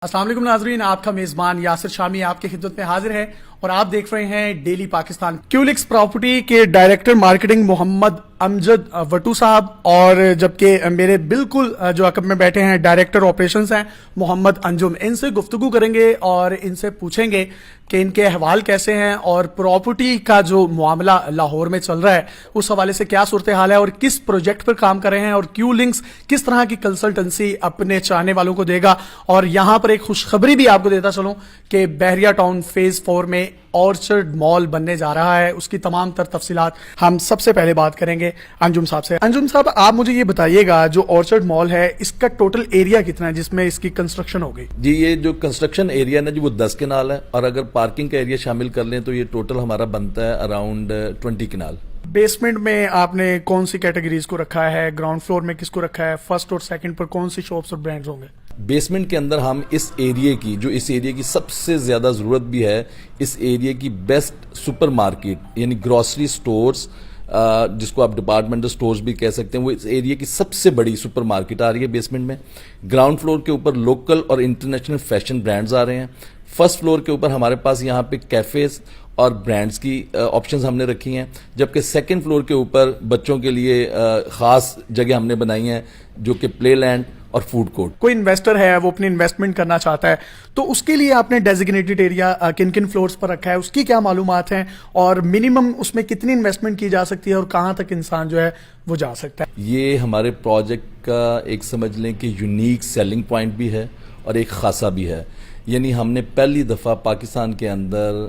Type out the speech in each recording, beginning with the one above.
अस्सलाम वालेकुम नाजरीन, आपका मेजबान यासिर शामी आपकी खिदमत में हाजिर है और आप देख रहे हैं डेली पाकिस्तान। क्यूलिक्स प्रॉपर्टी के डायरेक्टर मार्केटिंग मोहम्मद अमजद वटू साहब और जबकि मेरे बिल्कुल जो अकब में बैठे हैं डायरेक्टर ऑपरेशंस हैं मोहम्मद अंजुम। इनसे गुफ्तगू करेंगे और इनसे पूछेंगे कि इनके अहवाल कैसे हैं और प्रॉपर्टी का जो मामला लाहौर में चल रहा है उस हवाले से क्या सूरत हाल है और किस प्रोजेक्ट पर काम कर रहे हैं और क्यू लिंक्स किस तरह की कंसल्टेंसी अपने चाहने वालों को देगा। और यहां पर एक खुशखबरी भी आपको देता चलूं कि बहरिया टाउन फेज 4 में ऑर्चर्ड मॉल बनने जा रहा है। उसकी तमाम तर तफसीलात हम सबसे पहले बात करेंगे अंजुम साहब से। अंजुम साहब, आप मुझे ये बताइएगा, जो ऑर्चर्ड मॉल है इसका टोटल एरिया कितना है जिसमें इसकी कंस्ट्रक्शन होगी? जी, ये जो कंस्ट्रक्शन एरिया है जी वो 10 कनाल है और अगर पार्किंग का एरिया शामिल कर लें तो ये टोटल हमारा बनता है अराउंड 20 कनाल। बेसमेंट में आपने कौन सी कैटेगरीज को रखा है, ग्राउंड फ्लोर में किसको रखा है, फर्स्ट और सेकंड पर कौन सी शॉप्स और ब्रांड्स होंगे? बेसमेंट के अंदर हम इस एरिया की सबसे ज्यादा जरूरत भी है, इस एरिया की बेस्ट सुपर मार्केट यानी ग्रोसरी स्टोर्स, जिसको आप डिपार्टमेंटल स्टोर्स भी कह सकते हैं, वो इस एरिया की सबसे बड़ी सुपर मार्केट आ रही है बेसमेंट में। ग्राउंड फ्लोर के ऊपर लोकल और इंटरनेशनल फैशन ब्रांड्स आ रहे हैं। फर्स्ट फ्लोर के ऊपर हमारे पास यहाँ पे कैफेज और ब्रांड्स की ऑप्शंस हमने रखी हैं, जबकि सेकंड फ्लोर के ऊपर बच्चों के लिए खास जगह हमने बनाई हैं जो कि प्ले लैंड और फूड कोर्ट। कोई इन्वेस्टर है वो अपनी इन्वेस्टमेंट करना चाहता है तो उसके लिए आपने डेजिग्नेटेड एरिया किन किन फ्लोर्स पर रखा है, उसकी क्या मालूमात हैं और मिनिमम उसमें कितनी इन्वेस्टमेंट की जा सकती है और कहां तक इंसान जो है वो जा सकता है? ये हमारे प्रोजेक्ट का एक समझ लें कि यूनिक सेलिंग पॉइंट भी है और एक खासा भी है। यानी हमने पहली दफा पाकिस्तान के अंदर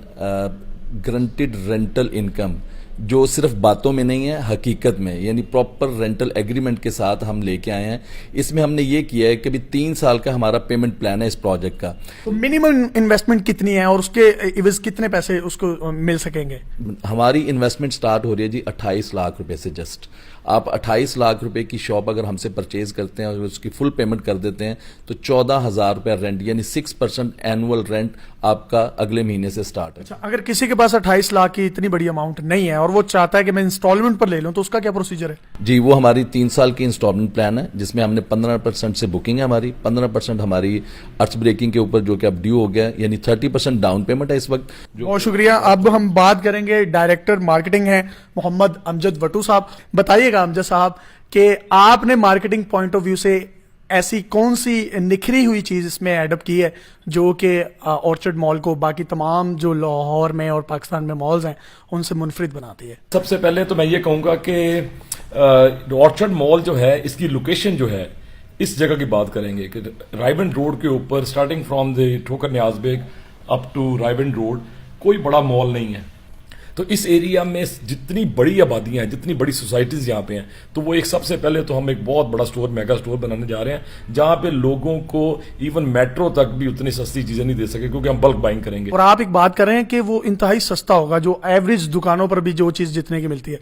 गारंटीड रेंटल इनकम, जो सिर्फ बातों में नहीं है हकीकत में, यानी प्रॉपर रेंटल एग्रीमेंट के साथ हम लेके आए हैं। इसमें हमने ये किया है कि अभी 3 साल का हमारा पेमेंट प्लान है इस प्रोजेक्ट का। तो मिनिमम इन्वेस्टमेंट कितनी है और उसके इवज कितने पैसे उसको मिल सकेंगे? हमारी इन्वेस्टमेंट स्टार्ट हो रही है जी 28 लाख रुपए से। जस्ट आप 28 लाख रुपए की शॉप अगर हमसे परचेज करते हैं और उसकी फुल पेमेंट कर देते हैं तो 14,000 रुपया रेंट यानी 6% एनुअल रेंट आपका अगले महीने से स्टार्ट है। अच्छा, अगर किसी के पास 28 लाख की इतनी बड़ी अमाउंट नहीं है और वो चाहता है कि मैं इंस्टॉलमेंट पर ले लूं तो उसका क्या प्रोसीजर है? जी, वो हमारी 3 साल की इंस्टॉलमेंट प्लान है जिसमें हमने 15% से बुकिंग है हमारी, 15% हमारी अर्थ ब्रेकिंग के ऊपर जो कि अब ड्यू हो गया, यानी 30% डाउन पेमेंट है इस वक्त। बहुत शुक्रिया। अब हम बात करेंगे डायरेक्टर मार्केटिंग है मोहम्मद अमजद वटू साहब। बताइएगा अमजद साहब कि आपने मार्केटिंग पॉइंट ऑफ व्यू से ऐसी कौन सी निखरी हुई चीज इसमें एडअप की है जो कि ऑर्चर्ड मॉल को बाकी तमाम जो लाहौर में और पाकिस्तान में मॉल्स हैं उनसे मुनफरिद बनाती है? सबसे पहले तो मैं ये कहूंगा कि ऑर्चर्ड मॉल जो है इसकी लोकेशन जो है, इस जगह की बात करेंगे कि रायबंड रोड के ऊपर starting from the Thokar Niaz Baig up to Raiwind road कोई बड़ा मॉल नहीं है। तो इस एरिया में जितनी बड़ी आबादियां हैं, जितनी बड़ी सोसाइटीज यहाँ पे हैं, तो वो एक सबसे पहले तो हम एक बहुत बड़ा स्टोर, मेगा स्टोर बनाने जा रहे हैं जहां पे लोगों को इवन मेट्रो तक भी उतनी सस्ती चीजें नहीं दे सके क्योंकि हम बल्क बाइंग करेंगे। और आप एक बात कर रहे हैं कि वो इंतहाई सस्ता होगा, जो एवरेज दुकानों पर भी जो चीज जितने की मिलती है।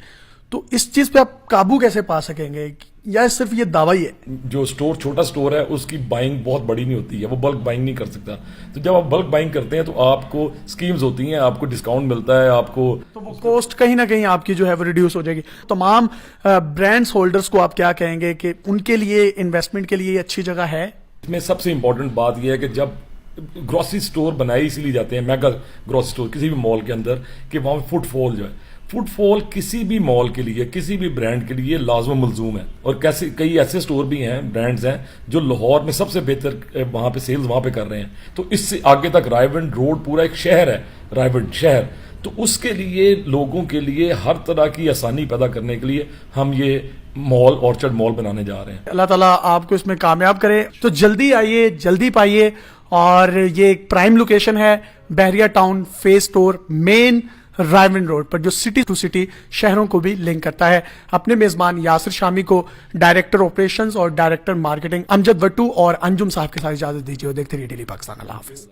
तो इस चीज पे आप काबू कैसे पा सकेंगे या सिर्फ ये दावा ही है? जो स्टोर छोटा स्टोर है उसकी बाइंग बहुत बड़ी नहीं होती है, वो बल्क बाइंग नहीं कर सकता। तो जब आप बल्क बाइंग करते हैं तो आपको स्कीम्स होती हैं, आपको डिस्काउंट मिलता है, आपको तो वो कॉस्ट कहीं ना कहीं आपकी जो है वो रिड्यूस हो जाएगी। तमाम ब्रांड्स होल्डर्स को आप क्या कहेंगे कि उनके लिए इन्वेस्टमेंट के लिए अच्छी जगह है? इसमें सबसे इंपॉर्टेंट बात यह है कि जब ग्रोसरी स्टोर बनाए इसीलिए जाते हैं मेगा ग्रोसरी स्टोर किसी भी मॉल के अंदर कि वहां फुटफॉल जो है, फुटफॉल किसी भी मॉल के लिए, किसी भी ब्रांड के लिए लाजम मलजूम है। और कैसे कई ऐसे स्टोर भी हैं, ब्रांड्स हैं जो लाहौर में सबसे बेहतर वहां पे सेल्स वहां पे कर रहे हैं। तो इससे आगे तक रायबंड रोड पूरा एक शहर है, रायबंड शहर। तो उसके लिए लोगों के लिए हर तरह की आसानी पैदा करने के लिए हम ये मॉल, ऑर्चर्ड मॉल बनाने जा रहे हैं। अल्लाह ताला आपको इसमें कामयाब करे। तो जल्दी आइए, जल्दी पाइए। और ये एक प्राइम लोकेशन है Bahria town phase 4 main Raiwind road पर, जो सिटी टू सिटी शहरों को भी लिंक करता है। अपने मेजबान यासिर शामी को, डायरेक्टर ऑपरेशंस और डायरेक्टर मार्केटिंग अमजद वट्टू और अंजुम साहब के साथ इजाजत दीजिए और देखते रहिए डेली पाकिस्तान। अल्लाह हाफिज।